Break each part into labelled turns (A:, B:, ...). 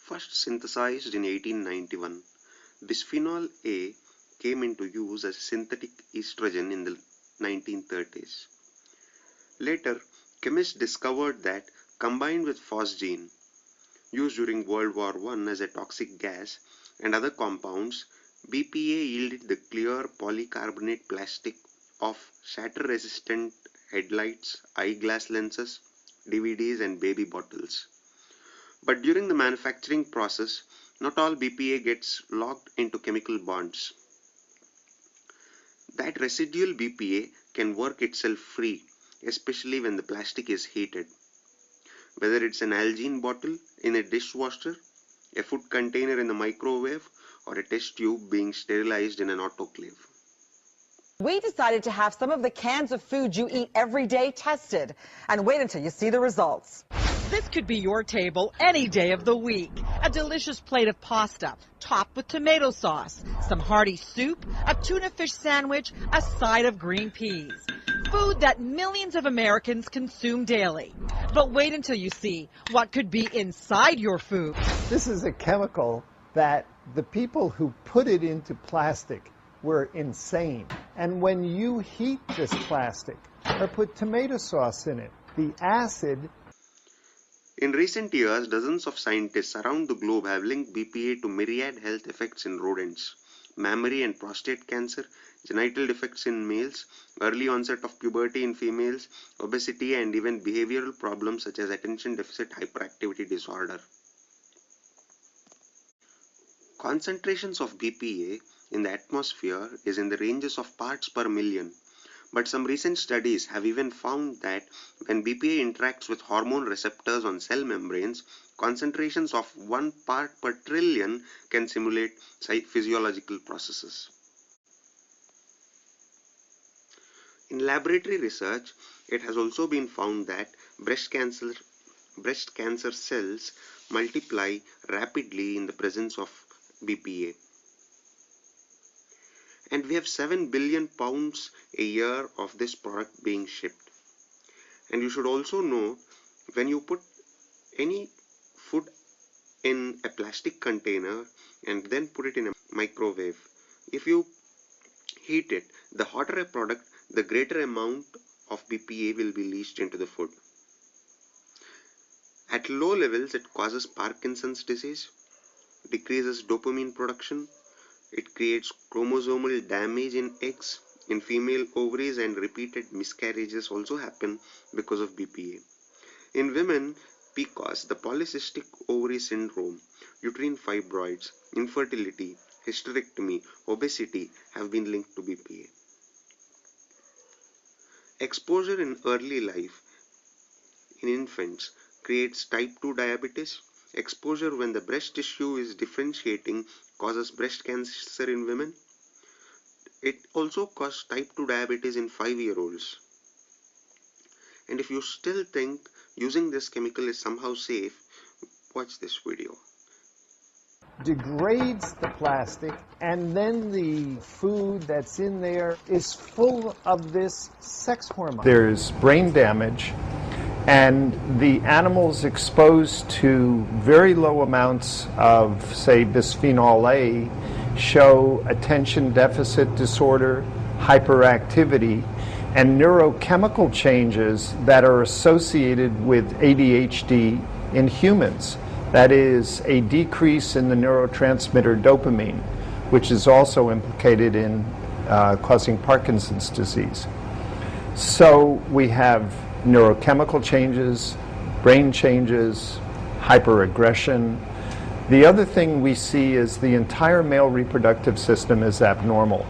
A: First synthesized in 1891, bisphenol A came into use as synthetic estrogen in the 1930s. Later, chemists discovered that combined with phosgene, used during World War I as a toxic gas, and other compounds, BPA yielded the clear polycarbonate plastic of shatter-resistant headlights, eyeglass lenses, DVDs, and baby bottles. But during the manufacturing process, not all BPA gets locked into chemical bonds. That residual BPA can work itself free, especially when the plastic is heated. Whether it's an Algene bottle in a dishwasher, a food container in the microwave, or a test tube being sterilized in an autoclave.
B: We decided to have some of the cans of food you eat every day tested, and wait until you see the results.
C: This could be your table any day of the week. A delicious plate of pasta, topped with tomato sauce, some hearty soup, a tuna fish sandwich, a side of green peas. Food that millions of Americans consume daily. But wait until you see what could be inside your food.
D: This is a chemical that the people who put it into plastic were insane. And when you heat this plastic or put tomato sauce in it, the acid.
A: In recent years, dozens of scientists around the globe have linked BPA to myriad health effects in rodents: mammary and prostate cancer, genital defects in males, early onset of puberty in females, obesity, and even behavioral problems such as attention deficit hyperactivity disorder. Concentrations of BPA in the atmosphere is in the ranges of parts per million. But some recent studies have even found that when BPA interacts with hormone receptors on cell membranes, concentrations of 1 part per trillion can simulate physiological processes. In laboratory research, it has also been found that breast cancer cells multiply rapidly in the presence of BPA. And we have 7 billion pounds a year of this product being shipped. And you should also know, when you put any food in a plastic container and then put it in a microwave, if you heat it, the hotter a product, the greater amount of BPA will be leached into the food. At low levels, it causes Parkinson's disease, decreases dopamine production. It creates chromosomal damage in eggs, in female ovaries, and repeated miscarriages also happen because of BPA. In women, PCOS, the polycystic ovary syndrome, uterine fibroids, infertility, hysterectomy, obesity have been linked to BPA. Exposure in early life in infants creates type 2 diabetes. Exposure when the breast tissue is differentiating causes breast cancer in women. It also causes type 2 diabetes in 5-year-olds. And if you still think using this chemical is somehow safe, watch this video.
D: Degrades the plastic, and then the food that's in there is full of this sex hormone. There's brain damage, and the animals exposed to very low amounts of, say, bisphenol A show attention deficit disorder, hyperactivity, and neurochemical changes that are associated with ADHD in humans. That is a decrease in the neurotransmitter dopamine, which is also implicated in causing Parkinson's disease. So we have neurochemical changes, brain changes, hyperaggression. The other thing we see is the entire male reproductive system is abnormal.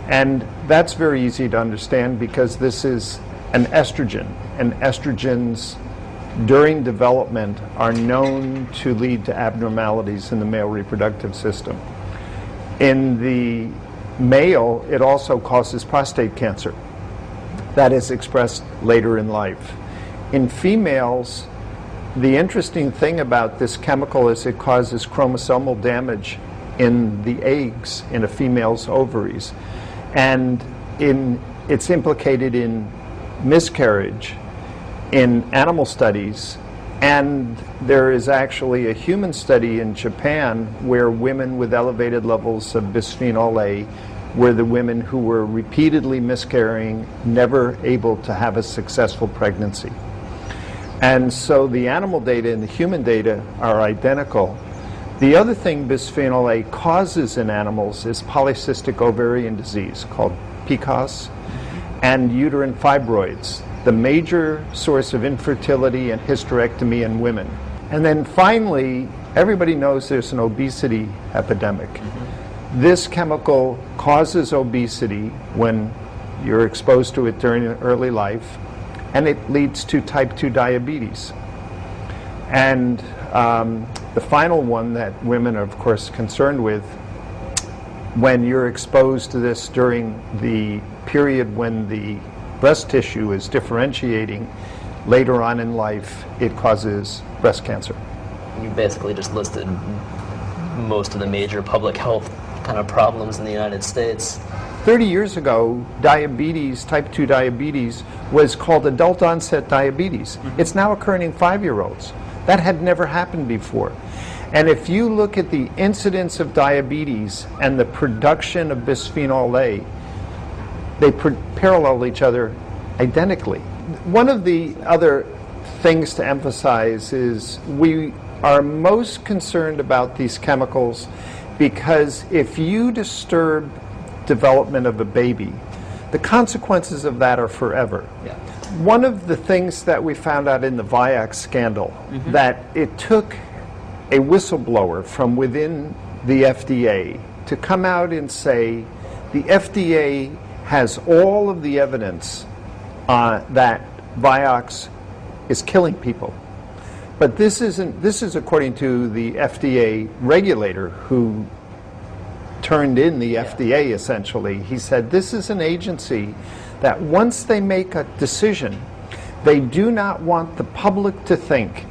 D: And that's very easy to understand because this is an estrogen, and estrogens during development are known to lead to abnormalities in the male reproductive system. In the male, it also causes prostate cancer. That is expressed later in life. In females, the interesting thing about this chemical is it causes chromosomal damage in the eggs in a female's ovaries. And it's implicated in miscarriage. In animal studies, And there is actually a human study in Japan where women with elevated levels of bisphenol A were the women who were repeatedly miscarrying, never able to have a successful pregnancy. And so the animal data and the human data are identical. The other thing bisphenol A causes in animals is polycystic ovarian disease, called PCOS, and uterine fibroids, the major source of infertility and hysterectomy in women. And then finally, everybody knows there's an obesity epidemic. This chemical causes obesity when you're exposed to it during early life, and it leads to type 2 diabetes. And the final one that women are, of course, concerned with, when you're exposed to this during the period when the breast tissue is differentiating, later on in life, it causes breast cancer.
E: You basically just listed most of the major public health kind of problems in the United States.
D: 30 years ago, diabetes, type 2 diabetes, was called adult onset diabetes. It's now occurring in 5-year-olds. That had never happened before. And if you look at the incidence of diabetes and the production of bisphenol A, they parallel each other identically. One of the other things to emphasize is we are most concerned about these chemicals because if you disturb development of a baby, the consequences of that are forever.
E: Yeah.
D: One of the things that we found out in the Vioxx scandal, that it took a whistleblower from within the FDA to come out and say the FDA has all of the evidence that Vioxx is killing people. But this is according to the FDA regulator who turned in the FDA essentially. He said this is an agency that once they make a decision, they do not want the public to think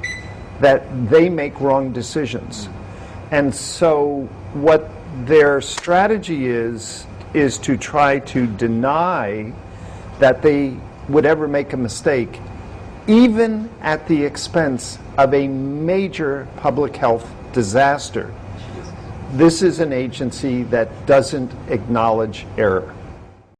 D: that they make wrong decisions. And so what their strategy is to try to deny that they would ever make a mistake, even at the expense of a major public health disaster. This is an agency that doesn't acknowledge error.